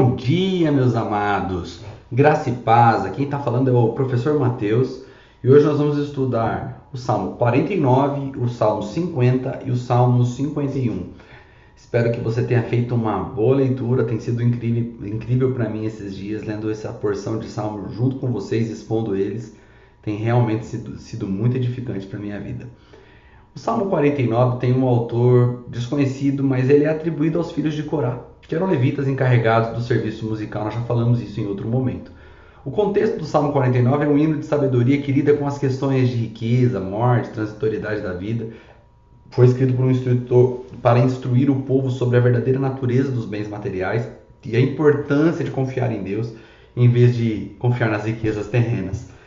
Bom dia, meus amados. Graça e paz. Aqui quem está falando é o professor Mateus e hoje nós vamos estudar o Salmo 49, o Salmo 50 e o Salmo 51. Espero que você tenha feito uma boa leitura. Tem sido incrível para mim esses dias lendo essa porção de Salmo junto com vocês, expondo eles. Tem realmente sido muito edificante para a minha vida. O Salmo 49 tem um autor desconhecido, mas ele é atribuído aos filhos de Corá, que eram levitas encarregados do serviço musical. Nós já falamos isso em outro momento. O contexto do Salmo 49 é um hino de sabedoria que lida com as questões de riqueza, morte, transitoriedade da vida. Foi escrito por um instrutor para instruir o povo sobre a verdadeira natureza dos bens materiais e a importância de confiar em Deus em vez de confiar nas riquezas terrenas.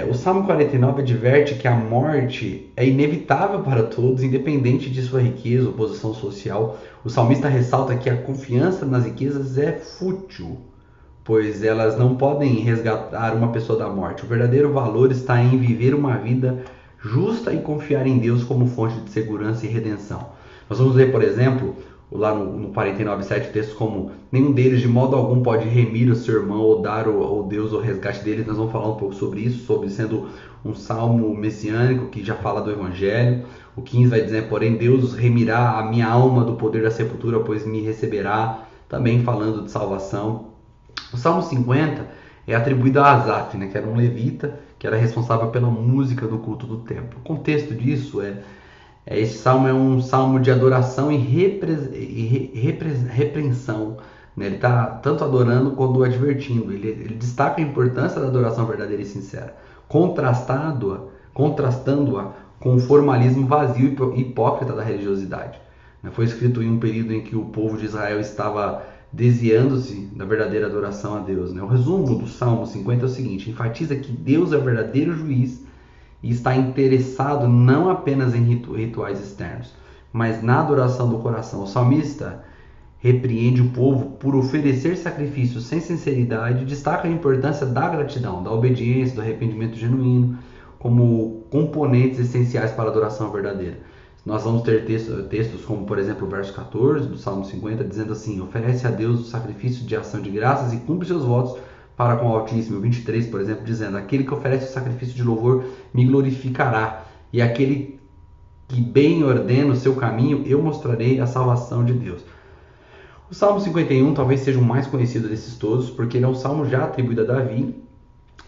O Salmo 49 adverte que a morte é inevitável para todos, independente de sua riqueza ou posição social. O salmista ressalta que a confiança nas riquezas é fútil, pois elas não podem resgatar uma pessoa da morte. O verdadeiro valor está em viver uma vida justa e confiar em Deus como fonte de segurança e redenção. Nós vamos ler, por exemplo, lá no 49:7, textos como: nenhum deles de modo algum pode remir o seu irmão ou dar ao Deus o resgate deles. Nós vamos falar um pouco sobre isso, sobre sendo um salmo messiânico que já fala do evangelho. O 15 vai dizer: porém Deus remirá a minha alma do poder da sepultura, pois me receberá, também falando de salvação. O Salmo 50 é atribuído a Asaf, que era um levita, que era responsável pela música do culto do templo. O contexto disso esse salmo é um salmo de adoração e repreensão. Ele está tanto adorando quanto advertindo. Ele destaca a importância da adoração verdadeira e sincera, contrastando-a com o formalismo vazio e hipócrita da religiosidade. Foi escrito em um período em que o povo de Israel estava desviando-se da verdadeira adoração a Deus. O resumo do Salmo 50 é o seguinte: enfatiza que Deus é o verdadeiro juiz e está interessado não apenas em rituais externos, mas na adoração do coração. O salmista repreende o povo por oferecer sacrifícios sem sinceridade e destaca a importância da gratidão, da obediência, do arrependimento genuíno como componentes essenciais para a adoração verdadeira. Nós vamos ter textos como, por exemplo, o verso 14 do Salmo 50, dizendo assim: oferece a Deus o sacrifício de ação de graças e cumpre seus votos para com o Altíssimo. 23, por exemplo, dizendo: aquele que oferece o sacrifício de louvor me glorificará, e aquele que bem ordena o seu caminho, eu mostrarei a salvação de Deus. O Salmo 51 talvez seja o mais conhecido desses todos, porque ele é um salmo já atribuído a Davi,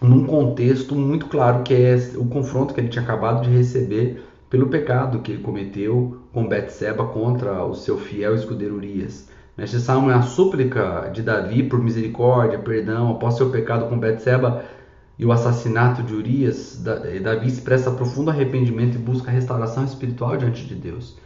num contexto muito claro, que é o confronto que ele tinha acabado de receber pelo pecado que ele cometeu com Betseba contra o seu fiel escudeiro Urias. Este salmo é a súplica de Davi por misericórdia, perdão, após seu pecado com Betseba e o assassinato de Urias. Davi expressa profundo arrependimento e busca restauração espiritual diante de Deus.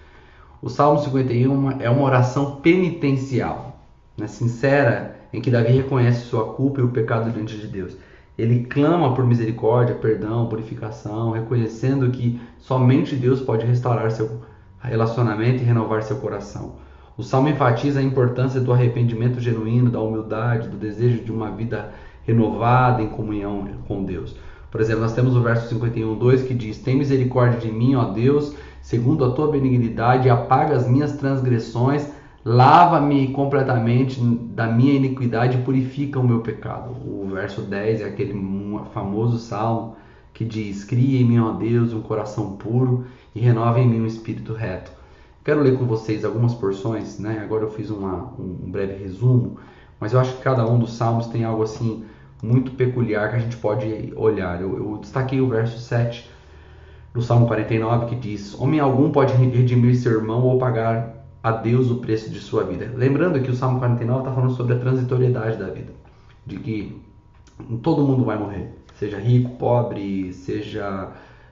O Salmo 51 é uma oração penitencial, sincera, em que Davi reconhece sua culpa e o pecado diante de Deus. Ele clama por misericórdia, perdão, purificação, reconhecendo que somente Deus pode restaurar seu relacionamento e renovar seu coração. O Salmo enfatiza a importância do arrependimento genuíno, da humildade, do desejo de uma vida renovada em comunhão com Deus. Por exemplo, nós temos o verso 51:2 que diz: tem misericórdia de mim, ó Deus, segundo a tua benignidade, apaga as minhas transgressões, lava-me completamente da minha iniquidade e purifica o meu pecado. O verso 10 é aquele famoso salmo que diz: cria em mim, ó Deus, um coração puro e renova em mim um espírito reto. Quero ler com vocês algumas porções, Agora eu fiz um breve resumo, mas eu acho que cada um dos salmos tem algo assim muito peculiar que a gente pode olhar. Eu destaquei o verso 7 do Salmo 49, que diz: homem algum pode redimir seu irmão ou pagar a Deus o preço de sua vida. Lembrando que o Salmo 49 está falando sobre a transitoriedade da vida, de que todo mundo vai morrer, seja rico, pobre, seja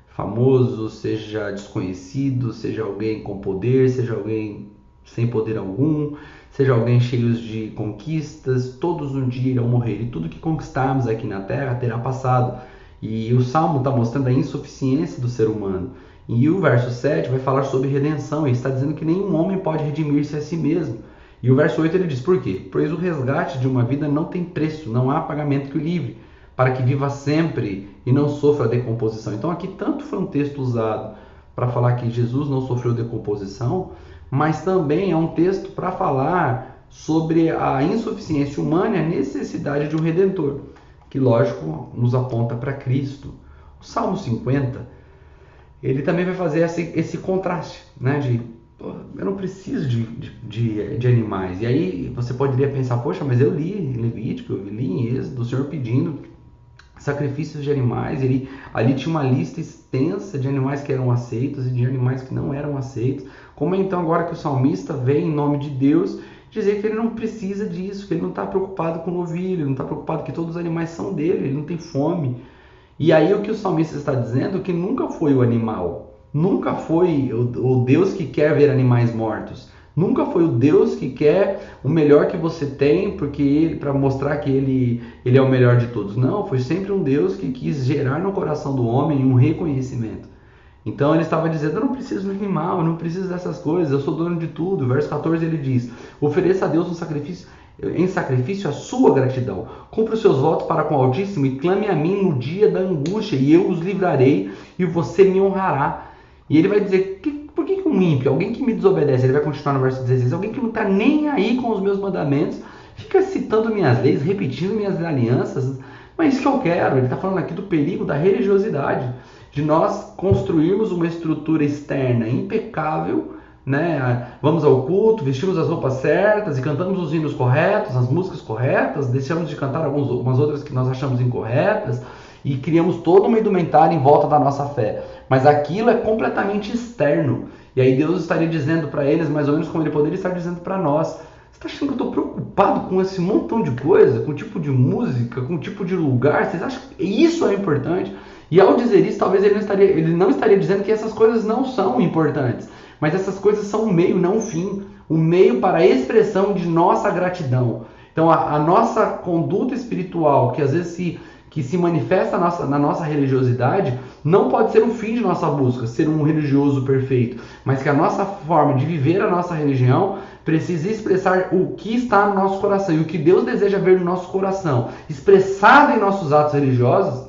famoso, seja desconhecido, seja alguém com poder, seja alguém sem poder algum, seja alguém cheio de conquistas, todos um dia irão morrer, e tudo que conquistarmos aqui na terra terá passado. E o Salmo está mostrando a insuficiência do ser humano. E o verso 7 vai falar sobre redenção, e está dizendo que nenhum homem pode redimir-se a si mesmo. E o verso 8 ele diz: por quê? Pois o resgate de uma vida não tem preço, não há pagamento que o livre, para que viva sempre e não sofra decomposição. Então aqui tanto foi um texto usado para falar que Jesus não sofreu decomposição, mas também é um texto para falar sobre a insuficiência humana e a necessidade de um Redentor, que, lógico, nos aponta para Cristo. O Salmo 50, ele também vai fazer esse contraste, né, eu não preciso de animais. E aí você poderia pensar, poxa, mas eu li em Levítico, eu li em Êxodo, o Senhor pedindo sacrifícios de animais. Ali tinha uma lista extensa de animais que eram aceitos e de animais que não eram aceitos. Como é então agora que o salmista vem em nome de Deus dizer que ele não precisa disso, que ele não está preocupado com o novilho, ele não está preocupado que todos os animais são dele, ele não tem fome. E aí o que o salmista está dizendo é que nunca foi o animal, nunca foi o Deus que quer ver animais mortos, nunca foi o Deus que quer o melhor que você tem, porque para mostrar que ele é o melhor de todos. Não, foi sempre um Deus que quis gerar no coração do homem um reconhecimento. Então ele estava dizendo, eu não preciso de animal, eu não preciso dessas coisas, eu sou dono de tudo. Verso 14 ele diz, ofereça a Deus em sacrifício a sua gratidão. Cumpra os seus votos para com o Altíssimo e clame a mim no dia da angústia, e eu os livrarei e você me honrará. E ele vai dizer, por que um ímpio, alguém que me desobedece, ele vai continuar no verso 16, alguém que não está nem aí com os meus mandamentos, fica citando minhas leis, repetindo minhas alianças, mas isso que eu quero. Ele está falando aqui do perigo da religiosidade, de nós construirmos uma estrutura externa impecável, né? Vamos ao culto, vestimos as roupas certas e cantamos os hinos corretos, as músicas corretas, deixamos de cantar algumas outras que nós achamos incorretas e criamos toda uma indumentária em volta da nossa fé. Mas aquilo é completamente externo. E aí Deus estaria dizendo para eles, mais ou menos como ele poderia estar dizendo para nós, você está achando que eu estou preocupado com esse montão de coisa, com o tipo de música, com o tipo de lugar? Vocês acham que isso é importante? E ao dizer isso, talvez ele não estaria dizendo que essas coisas não são importantes, mas essas coisas são um meio, não um fim. Um meio para a expressão de nossa gratidão. Então a nossa conduta espiritual, que às vezes se manifesta na nossa religiosidade, não pode ser o fim de nossa busca, ser um religioso perfeito, mas que a nossa forma de viver a nossa religião precisa expressar o que está no nosso coração e o que Deus deseja ver no nosso coração, expressado em nossos atos religiosos,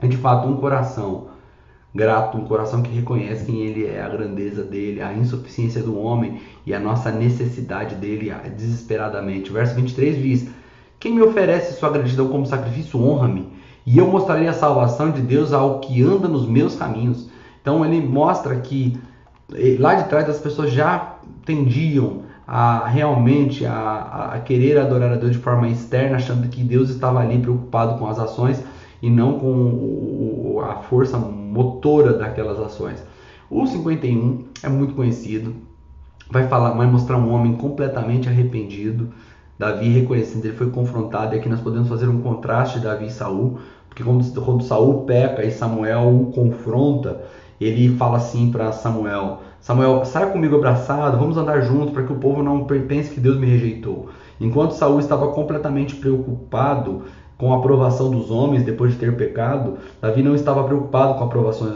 é de fato um coração grato, um coração que reconhece quem ele é, a grandeza dele, a insuficiência do homem e a nossa necessidade dele desesperadamente. O verso 23 diz, quem me oferece sua gratidão como sacrifício, honra-me, e eu mostrarei a salvação de Deus ao que anda nos meus caminhos. Então ele mostra que lá de trás as pessoas já tendiam realmente a querer adorar a Deus de forma externa, achando que Deus estava ali preocupado com as ações e não com a força motora daquelas ações. O 51 é muito conhecido, vai mostrar um homem completamente arrependido, Davi reconhecendo, ele foi confrontado, e aqui nós podemos fazer um contraste de Davi e Saul, porque quando Saul peca e Samuel o confronta, ele fala assim para Samuel, saia comigo abraçado, vamos andar juntos para que o povo não pense que Deus me rejeitou. Enquanto Saul estava completamente preocupado com a aprovação dos homens depois de ter pecado, Davi não estava preocupado com a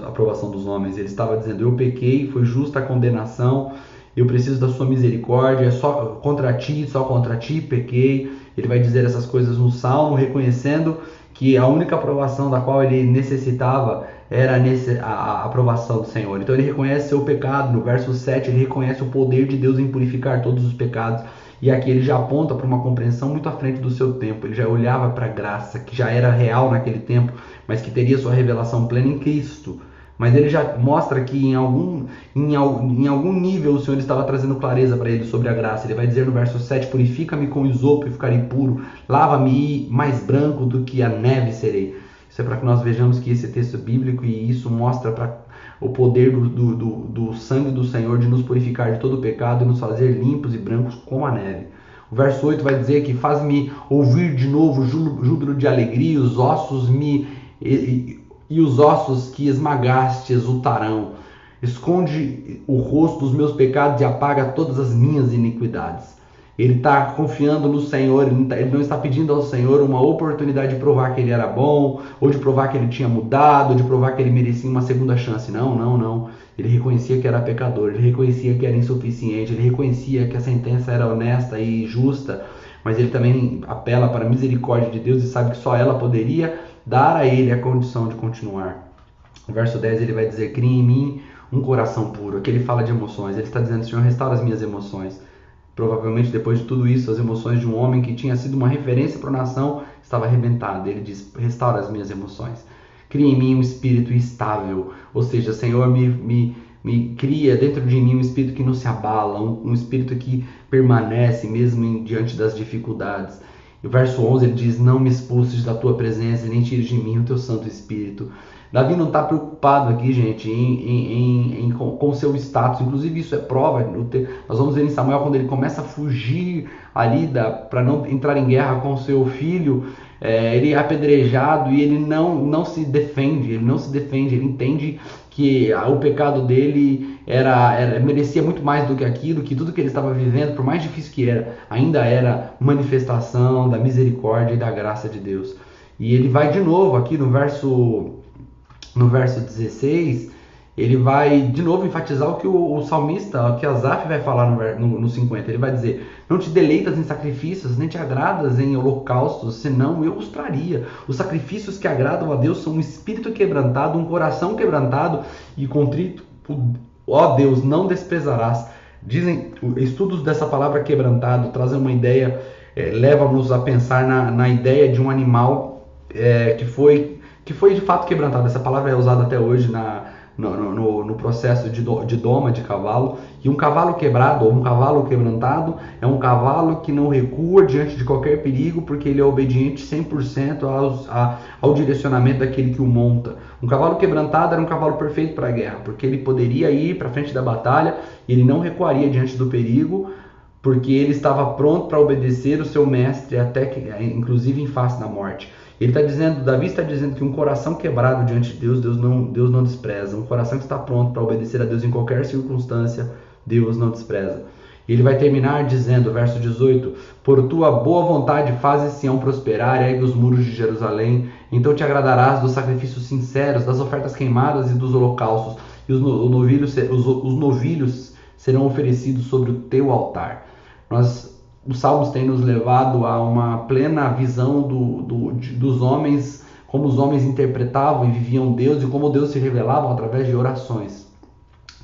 aprovação dos homens. Ele estava dizendo, eu pequei, foi justa a condenação, eu preciso da sua misericórdia, só contra ti pequei. Ele vai dizer essas coisas no Salmo, reconhecendo que a única aprovação da qual ele necessitava era a aprovação do Senhor. Então ele reconhece seu pecado. No verso 7 ele reconhece o poder de Deus em purificar todos os pecados. E aqui ele já aponta para uma compreensão muito à frente do seu tempo. Ele já olhava para a graça, que já era real naquele tempo, mas que teria sua revelação plena em Cristo. Mas ele já mostra que em algum nível o Senhor estava trazendo clareza para ele sobre a graça. Ele vai dizer no verso 7, purifica-me com isopo e ficarei puro, lava-me mais branco do que a neve serei. Isso é para que nós vejamos que esse texto é bíblico, e isso mostra para o poder do sangue do Senhor de nos purificar de todo pecado e nos fazer limpos e brancos como a neve. O verso 8 vai dizer que faz-me ouvir de novo júbilo de alegria, e os ossos que esmagaste exultarão. Esconde o rosto dos meus pecados e apaga todas as minhas iniquidades. Ele está confiando no Senhor, ele não está pedindo ao Senhor uma oportunidade de provar que ele era bom, ou de provar que ele tinha mudado, ou de provar que ele merecia uma segunda chance. Não. Ele reconhecia que era pecador, ele reconhecia que era insuficiente, ele reconhecia que a sentença era honesta e justa, mas ele também apela para a misericórdia de Deus e sabe que só ela poderia dar a ele a condição de continuar. No verso 10 ele vai dizer, cria em mim um coração puro. Aqui ele fala de emoções, ele está dizendo, Senhor, restaura as minhas emoções. Provavelmente depois de tudo isso, as emoções de um homem que tinha sido uma referência para a nação estava arrebentado. Ele diz: restaura as minhas emoções. Cria em mim um espírito estável. Ou seja, Senhor, me cria dentro de mim um espírito que não se abala, um espírito que permanece mesmo diante das dificuldades. E o verso 11 ele diz: não me expulses da tua presença, nem tires de mim o teu Santo Espírito. Davi não está preocupado aqui, gente, com o seu status. Inclusive isso é prova. Nós vamos ver em Samuel quando ele começa a fugir ali para não entrar em guerra com seu filho. Ele é apedrejado e ele não se defende. Ele entende que o pecado dele merecia muito mais do que aquilo, que tudo que ele estava vivendo, por mais difícil que era, ainda era manifestação da misericórdia e da graça de Deus. E ele vai de novo aqui no verso 16, ele vai de novo enfatizar o que o salmista, que Asaf vai falar no 50. Ele vai dizer: não te deleitas em sacrifícios, nem te agradas em holocaustos, senão eu os traria. Os sacrifícios que agradam a Deus são um espírito quebrantado, um coração quebrantado e contrito. Ó Deus, não desprezarás. Dizem, estudos dessa palavra quebrantado trazem uma ideia, levam-nos a pensar na ideia de um animal que foi de fato quebrantado. Essa palavra é usada até hoje no processo de doma de cavalo. E um cavalo quebrado ou um cavalo quebrantado é um cavalo que não recua diante de qualquer perigo, porque ele é obediente 100% ao direcionamento daquele que o monta. Um cavalo quebrantado era um cavalo perfeito para a guerra, porque ele poderia ir para frente da batalha e ele não recuaria diante do perigo, porque ele estava pronto para obedecer o seu mestre, até que, inclusive em face da morte. Davi está dizendo que um coração quebrado diante de Deus não despreza. Um coração que está pronto para obedecer a Deus em qualquer circunstância, Deus não despreza. E ele vai terminar dizendo, verso 18: por tua boa vontade fazes Sião prosperar, ergue os muros de Jerusalém, então te agradarás dos sacrifícios sinceros, das ofertas queimadas e dos holocaustos, e os novilhos serão oferecidos sobre o teu altar. Os Salmos têm nos levado a uma plena visão dos homens, como os homens interpretavam e viviam Deus e como Deus se revelava através de orações.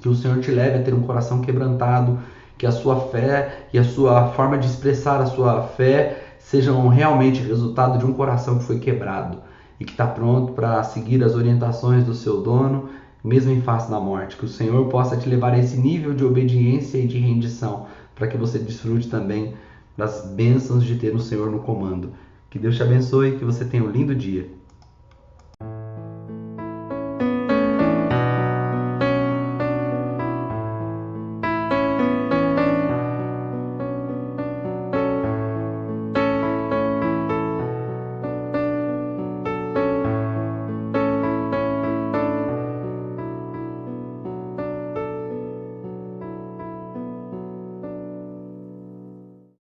Que o Senhor te leve a ter um coração quebrantado, que a sua fé e a sua forma de expressar a sua fé sejam realmente resultado de um coração que foi quebrado e que está pronto para seguir as orientações do seu dono, mesmo em face da morte. Que o Senhor possa te levar a esse nível de obediência e de rendição, para que você desfrute também das bênçãos de ter o Senhor no comando. Que Deus te abençoe e que você tenha um lindo dia.